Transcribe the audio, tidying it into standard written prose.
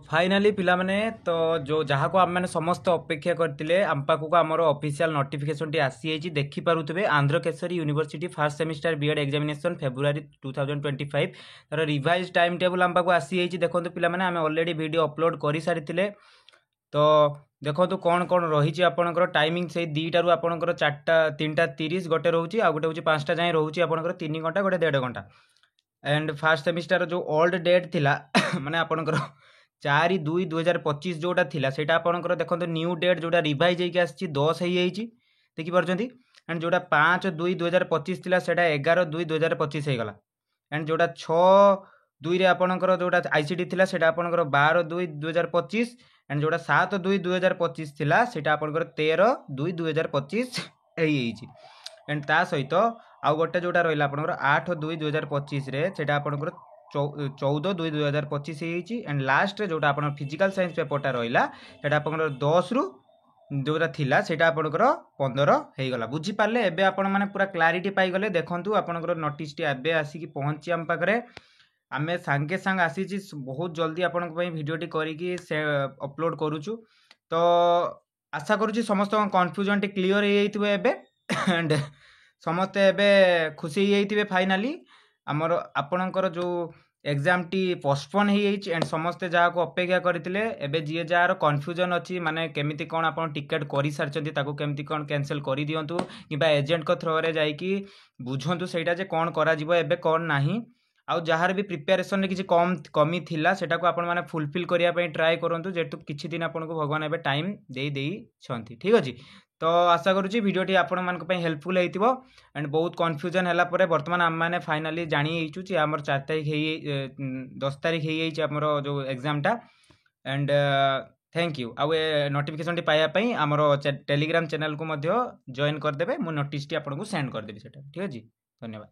Finally पिला माने तो जो जहाँ को आम मैंने समस्त अपेक्षा करते आम पाखक आमर ऑफिशियल नोटिफिकेशन टी आसी देखि पारुथिबे Andhra Kesari university first semester BEd examination फेब्रुआरी 2025 तार रिवाइज टाइम टेबल आम पाखक आसी देखो पिला माने आम ऑलरेडी वीडियो अपलोड कर सारी तो देखो कौन कौन रही आपंकर टाइमिंग से दुईटारू आपंकर 3:30 गोटे रोचे आ गोटे हूँ 5टा जाए रोचे आपंकर 3 घंटा गोटे 1.5 घंटा एंड फास्ट सेमिस्टर जो ओल्ड डेट थिला माने आपंकर 4/2/2025 जोटा थिला सेटा आपंकर देखो न्यू डेट जोटा रिवाइज होगी आसी 10 हो देखिपुंट एंड जोटा 5/2/2025 थिला सेटा 11/2/2025 होगला एंड जोटा 6/2 आपंकर जोटा आईसीडी थिला सेटा आपंकर 12/2/2025 एंड जोटा 7/2/2025 थिला सेटा आपंकर 13/2/2025 एंड ता सहित आउ गोटे जोटा रहा आपंकर 8/2/2025 सेटा आपंकर 14/2/2025 एंड लास्ट जोटा आप फिजिकल साइंस पेपरटा रहा है आपंकर 10 जोटा थिला सेटा आपंकर 15 होगला बुझीपारे एवं आपण मैंने पूरा क्लारीटी पाईगले देखूँ आपंकर नोटिस टी एवं आसिक पहुँची आम पाखे आम सांगे सांग आसी बहुत जल्दी आपण भिडटी करी अपलोड करुचु तो आशा करुँच समस्त कन्फ्यूजन टी क्लीयर हो एंड समस्ते एवं खुशी हो फाइनाली आमर आपणकर जो एग्जाम टी पोस्टपोन हो एंड समस्ते जहाँ को अपेक्षा करते एवं जी जार कन्फ्यूजन अच्छी माने केमिति कौन आप टिकेट कर सारी केमती कौन कैंसिल कर दिंतु कि एजेंट को थ्रो रे जाइकी बुझंतु सेटा जे कौन करा जिवो एबे कौन नाही आउ जार भी प्रिपेरेसन किसी कम कमी थिला सेटा को आपण माने फुलफिल करने ट्राए करूँ जेहेतु किछि दिन आपको भगवान एवं टाइम दे ठीक अच्छे तो आशा करुँची भिडियोटी आपण मानक हेल्पफुल होइतिबो एंड बहुत कन्फ्यूजन है बर्तमान आम मैंने फाइनाली जानीचु कि आमर 4 तारीख 10 तारीख हो आमर जो एग्जाम टा एंड थैंक यू आउ नोटिफिकेशन टी पाइबापी आमर टेलीग्राम चैनल को जॉइन करदे मु नोटिस टी आपको सेंड करदेवी ठीक अच्छे धन्यवाद।